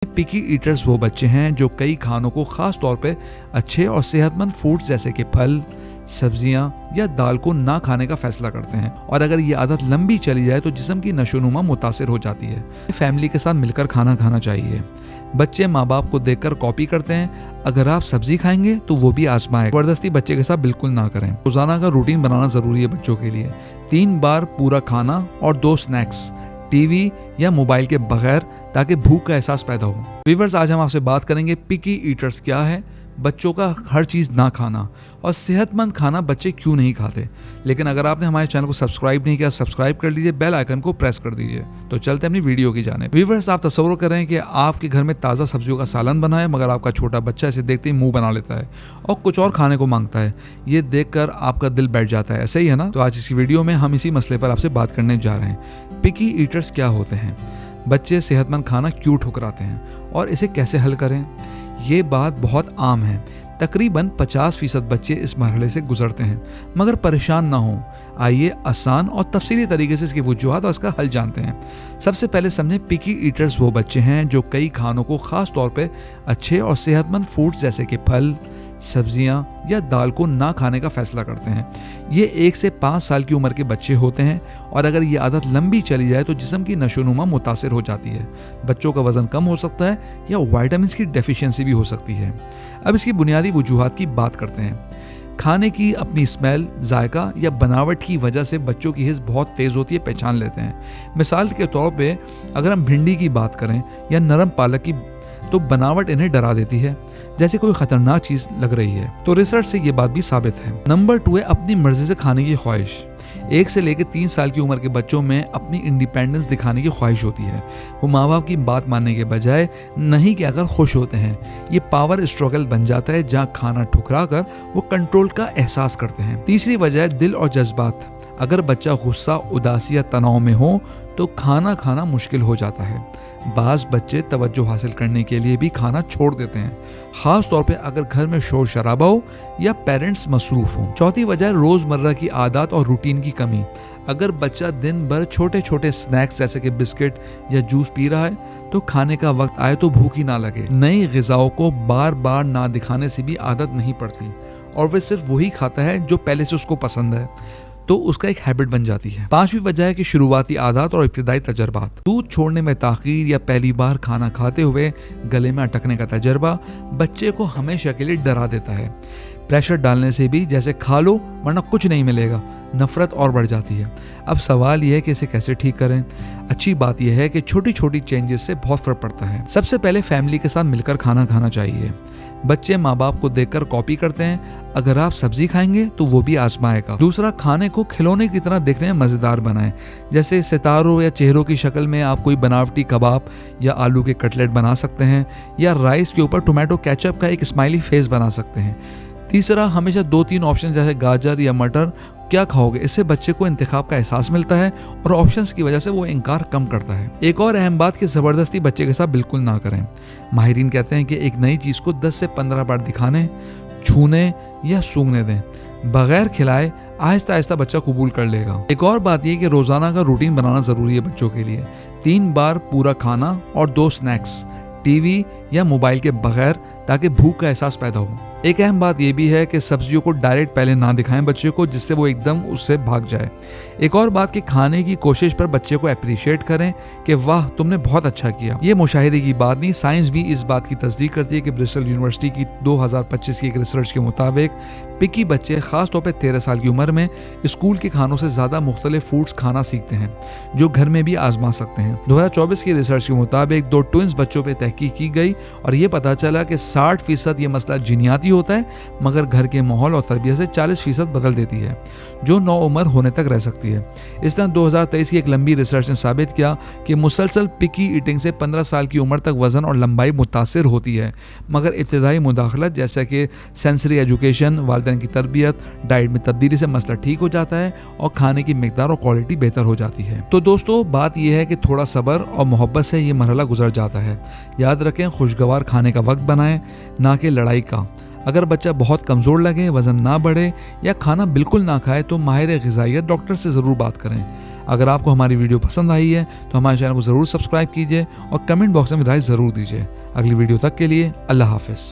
पिकी eaters वो बच्चे हैं जो कई खानों को खास तौर पे अच्छे और सेहतमंद फूड्स जैसे कि फल, सब्जियां या दाल को ना खाने का फैसला करते हैं, और अगर ये आदत लंबी चली जाए तो जिस्म की नशोनुमा मुतासिर हो जाती है। फैमिली के साथ मिलकर खाना खाना चाहिए। बच्चे माँ बाप को देखकर कॉपी करते हैं। अगर आप सब्जी खाएंगे तो वो भी आजमाएं। जबरदस्ती बच्चे के साथ बिल्कुल ना करें। रोजाना का रूटीन बनाना जरूरी है बच्चों के लिए। 3 बार पूरा खाना और 2 स्नैक्स, टीवी या मोबाइल के बगैर, ताकि भूख का एहसास पैदा हो। व्यूअर्स, आज हम आपसे बात करेंगे पिकी ईटर्स क्या है, बच्चों का हर चीज़ ना खाना और सेहतमंद खाना बच्चे क्यों नहीं खाते। लेकिन अगर आपने हमारे चैनल को सब्सक्राइब नहीं किया, सब्सक्राइब कर लीजिए, बेल आइकन को प्रेस कर दीजिए। तो चलते हैं अपनी वीडियो की जाने। व्यूअर्स, आप तस्वुर करें कि आपके घर में ताज़ा सब्जियों का सालन बना है, मगर आपका छोटा बच्चा इसे देखते ही मुंह बना लेता है और कुछ और खाने को मांगता है। ये देखकर आपका दिल बैठ जाता है, ऐसे ही है ना। तो आज इस वीडियो में हम इसी मसले पर आपसे बात करने जा रहे हैं। पिकी ईटर्स क्या होते हैं, बच्चे सेहतमंद खाना क्यों ठुकराते हैं और इसे कैसे हल करें। ये बात बहुत आम है। तकरीबन 50% बच्चे इस मरहले से गुजरते हैं, मगर परेशान ना हो। आइए आसान और तफसीली तरीके से इसकी वजूहात और इसका हल जानते हैं। सबसे पहले समझें, पिकी ईटर्स वो बच्चे हैं जो कई खानों को खास तौर पे अच्छे और सेहतमंद फूड्स जैसे कि फल, सब्जियां या दाल को ना खाने का फैसला करते हैं। ये 1 से 5 साल की उम्र के बच्चे होते हैं, और अगर ये आदत लंबी चली जाए तो जिस्म की नशोनुमा मुतासिर हो जाती है। बच्चों का वजन कम हो सकता है या विटामिन की डेफिशिएंसी भी हो सकती है। अब इसकी बुनियादी वजूहात की बात करते हैं। खाने की अपनी स्मेल, जायका या बनावट की वजह से बच्चों की हिस्स बहुत तेज़ होती है, पहचान लेते हैं। मिसाल के तौर पे अगर हम भिंडी की बात करें या नरम पालक की, तो बनावट इन्हें डरा देती है, जैसे कोई खतरनाक चीज लग रही है। तो रिसर्च से ये बात भी साबित है। नंबर 2 है अपनी मर्जी से खाने की ख्वाहिश। 1 से लेकर 3 साल की उम्र के बच्चों में अपनी इंडिपेंडेंस दिखाने की ख्वाहिश होती है। वो माँ बाप की बात मानने के बजाय नहीं कहकर खुश होते हैं। ये पावर स्ट्रगल बन जाता है, जहाँ खाना ठुकरा कर वो कंट्रोल का एहसास करते हैं। तीसरी वजह है दिल और जज्बात। अगर बच्चा गुस्सा, उदासी या तनाव में हो तो खाना खाना मुश्किल हो जाता है। बाज़ बच्चे तवज्जो हासिल करने के लिए भी खाना छोड़ देते हैं, खास तौर पे अगर घर में शोर शराबा हो या पेरेंट्स मसरूफ हों। चौथी वजह है रोज़मर्रा की आदत और रूटीन की कमी। अगर बच्चा दिन भर छोटे छोटे स्नैक्स जैसे कि बिस्किट या जूस पी रहा है, तो खाने का वक्त आए तो भूख ही ना लगे। नई ग़िज़ाओं को बार बार ना दिखाने से भी आदत नहीं पड़ती, और वह सिर्फ वही खाता है जो पहले से उसको पसंद है, तो उसका एक हैबिट बन जाती है। 5वीं वजह है कि शुरुआती आदत और इब्तिदाई तजर्बात। दूध छोड़ने में ताख़ीर या पहली बार खाना खाते हुए गले में अटकने का तजर्बा बच्चे को हमेशा के लिए डरा देता है। प्रेशर डालने से भी, जैसे खा लो वरना कुछ नहीं मिलेगा, नफरत और बढ़ जाती है। अब सवाल यह है कि इसे कैसे ठीक करें। अच्छी बात यह है कि छोटी छोटी चेंजेस से बहुत फर्क पड़ता है। सबसे पहले फैमिली के साथ मिलकर खाना खाना चाहिए। बच्चे माँ बाप को देखकर कॉपी करते हैं। अगर आप सब्जी खाएंगे तो वो भी आजमाएगा। दूसरा, खाने को खिलौने की तरह देखने में मज़ेदार बनाएं। जैसे सितारों या चेहरों की शक्ल में आप कोई बनावटी कबाब या आलू के कटलेट बना सकते हैं, या राइस के ऊपर टोमेटो केचप का एक स्माइली फेस बना सकते हैं। तीसरा, हमेशा 2-3 ऑप्शन जैसे गाजर या मटर क्या खाओगे, इससे बच्चे को इंतखाब का एहसास मिलता है और ऑप्शंस की वजह से वो इनकार कम करता है। एक और अहम बात कि ज़बरदस्ती बच्चे के साथ बिल्कुल ना करें। माहिरीन कहते हैं कि एक नई चीज़ को 10 से 15 बार दिखाने, छूने या सूंघने दें, बगैर खिलाए आहिस्ता आहिस्ता बच्चा कबूल कर लेगा। एक और बात यह कि रोज़ाना का रूटीन बनाना ज़रूरी है बच्चों के लिए। 3 बार पूरा खाना और 2 स्नैक्स, टीवी या मोबाइल के बगैर, ताकि भूख का एहसास पैदा हो। एक अहम बात यह भी है कि सब्जियों को डायरेक्ट पहले ना दिखाएं बच्चे को, जिससे वो एकदम उससे भाग जाए। एक और बात कि खाने की कोशिश पर बच्चे को अप्रिशिएट करें कि वाह तुमने बहुत अच्छा किया। ये मुशाहिदे की बात नहीं, साइंस भी इस बात की तस्दीक करती है कि ब्रिस्टल यूनिवर्सिटी की 2025 की एक रिसर्च के मुताबिक पिकी बच्चे खासतौर पर 13 साल की उम्र में स्कूल के खानों से ज़्यादा मुख्तलिफ फूड्स खाना सीखते हैं, जो घर में भी आजमा सकते हैं। 2024 की रिसर्च के मुताबिक 2 ट्विंस बच्चों पर तहकीक की गई और ये पता चला कि 60% ये मसला जीनियाती होता है, मगर घर के माहौल और तरबियत से 40% बदल देती है, जो 9 उम्र होने तक रह सकती है। इस तरह 2023 की एक लंबी रिसर्च ने साबित किया कि मुसलसल पिकी ईटिंग से 15 साल की उम्र तक वजन और लंबाई मुतासिर होती है, मगर इब्तिदाई मुदाखलत जैसा कि सेंसरी एजुकेशन, वालिदैन की तरबियत, डाइट में तब्दीली से मसला ठीक हो जाता है और खाने की मिकदार और क्वालिटी बेहतर हो जाती है। तो दोस्तों, बात यह है कि थोड़ा सब्र और मोहब्बत से ये मरहला गुजर जाता है। याद रखें, खुशगवार खाने का वक्त बनाएं, ना कि लड़ाई का। अगर बच्चा बहुत कमज़ोर लगे, वज़न ना बढ़े या खाना बिल्कुल ना खाए, तो माहिर ग़िज़ाइयत डॉक्टर से ज़रूर बात करें। अगर आपको हमारी वीडियो पसंद आई है तो हमारे चैनल को ज़रूर सब्सक्राइब कीजिए और कमेंट बॉक्स में राय ज़रूर दीजिए। अगली वीडियो तक के लिए अल्लाह हाफ़िज़।